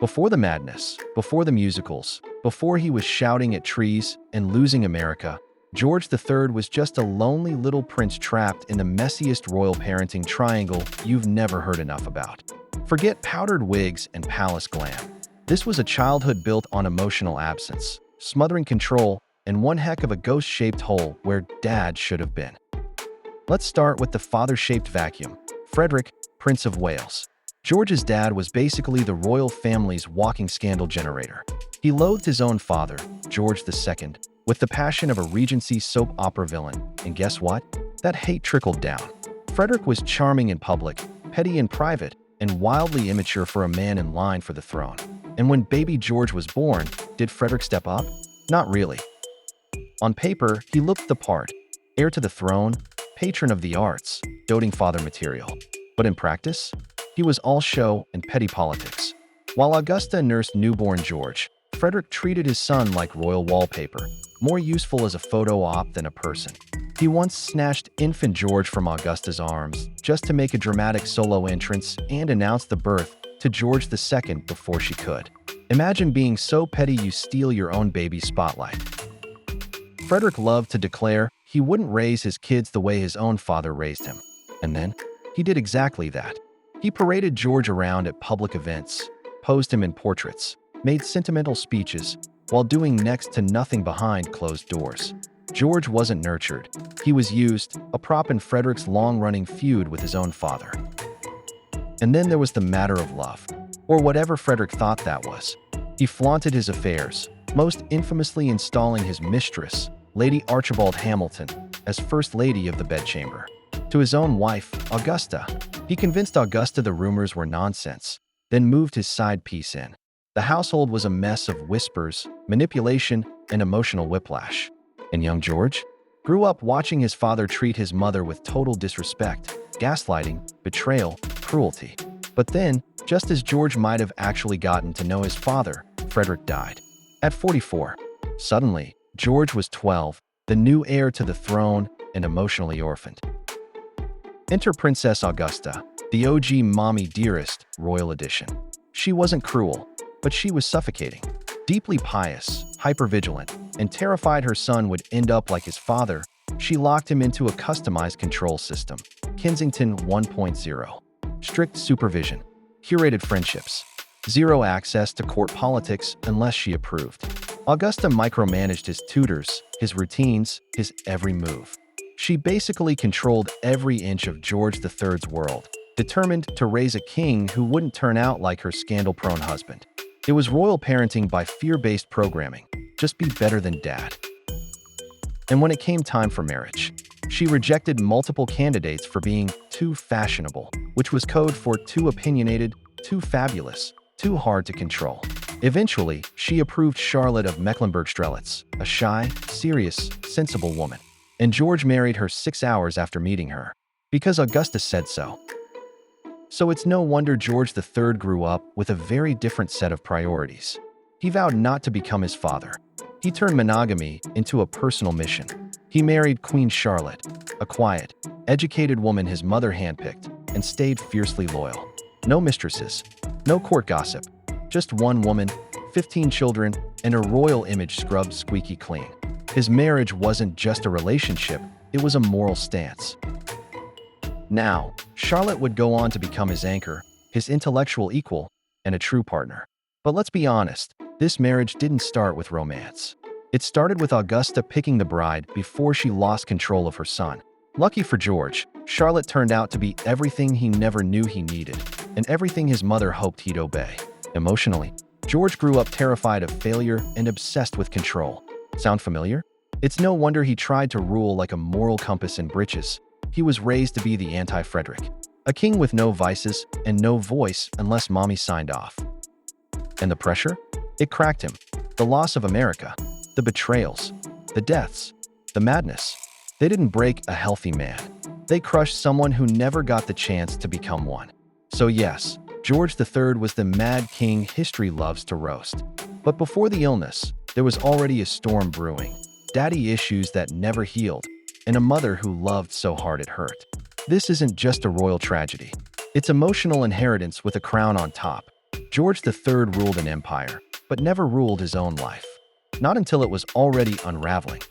Before the madness, before the musicals, before he was shouting at trees and losing America, George III was just a lonely little prince trapped in the messiest royal parenting triangle you've never heard enough about. Forget powdered wigs and palace glam. This was a childhood built on emotional absence, smothering control, and one heck of a ghost-shaped hole where dad should have been. Let's start with the father-shaped vacuum. Frederick, Prince of Wales. George's dad was basically the royal family's walking scandal generator. He loathed his own father, George II, with the passion of a Regency soap opera villain, and guess what? That hate trickled down. Frederick was charming in public, petty in private, and wildly immature for a man in line for the throne. And when baby George was born, did Frederick step up? Not really. On paper, he looked the part, heir to the throne, patron of the arts, doting father material. But in practice, he was all show and petty politics. While Augusta nursed newborn George, Frederick treated his son like royal wallpaper, more useful as a photo op than a person. He once snatched infant George from Augusta's arms just to make a dramatic solo entrance and announce the birth to George II before she could. Imagine being so petty you steal your own baby's spotlight. Frederick loved to declare he wouldn't raise his kids the way his own father raised him. And then, he did exactly that. He paraded George around at public events, posed him in portraits, made sentimental speeches, while doing next to nothing behind closed doors. George wasn't nurtured. He was used, a prop in Frederick's long-running feud with his own father. And then there was the matter of love, or whatever Frederick thought that was. He flaunted his affairs, most infamously installing his mistress, Lady Archibald Hamilton, as First Lady of the Bedchamber. To his own wife, Augusta, he convinced Augusta the rumors were nonsense, then moved his side piece in. The household was a mess of whispers, manipulation, and emotional whiplash. And young George grew up watching his father treat his mother with total disrespect, gaslighting, betrayal, cruelty. But then, just as George might have actually gotten to know his father, Frederick died. At 44. Suddenly, George was 12, the new heir to the throne, and emotionally orphaned. Enter Princess Augusta, the OG mommy Dearest, Royal Edition. She wasn't cruel, but she was suffocating. Deeply pious, hypervigilant, and terrified her son would end up like his father, she locked him into a customized control system, Kensington 1.0. Strict supervision, curated friendships, zero access to court politics unless she approved. Augusta micromanaged his tutors, his routines, his every move. She basically controlled every inch of George III's world, determined to raise a king who wouldn't turn out like her scandal-prone husband. It was royal parenting by fear-based programming. Just be better than dad. And when it came time for marriage, she rejected multiple candidates for being too fashionable, which was code for too opinionated, too fabulous, too hard to control. Eventually, she approved Charlotte of Mecklenburg-Strelitz, a shy, serious, sensible woman. And George married her 6 hours after meeting her, because Augusta said so. So it's no wonder George III grew up with a very different set of priorities. He vowed not to become his father. He turned monogamy into a personal mission. He married Queen Charlotte, a quiet, educated woman his mother handpicked, and stayed fiercely loyal. No mistresses, no court gossip, just one woman, 15 children, and a royal image scrubbed squeaky clean. His marriage wasn't just a relationship, it was a moral stance. Now, Charlotte would go on to become his anchor, his intellectual equal, and a true partner. But let's be honest, this marriage didn't start with romance. It started with Augusta picking the bride before she lost control of her son. Lucky for George, Charlotte turned out to be everything he never knew he needed, and everything his mother hoped he'd obey. Emotionally, George grew up terrified of failure and obsessed with control. Sound familiar? It's no wonder he tried to rule like a moral compass in breeches. He was raised to be the anti-Frederick, a king with no vices and no voice unless mommy signed off. And the pressure? It cracked him. The loss of America, the betrayals, the deaths, the madness. They didn't break a healthy man. They crushed someone who never got the chance to become one. So yes, George III was the mad king history loves to roast. But before the illness, there was already a storm brewing. Daddy issues that never healed, and a mother who loved so hard it hurt. This isn't just a royal tragedy. It's emotional inheritance with a crown on top. George III ruled an empire, but never ruled his own life. Not until it was already unraveling.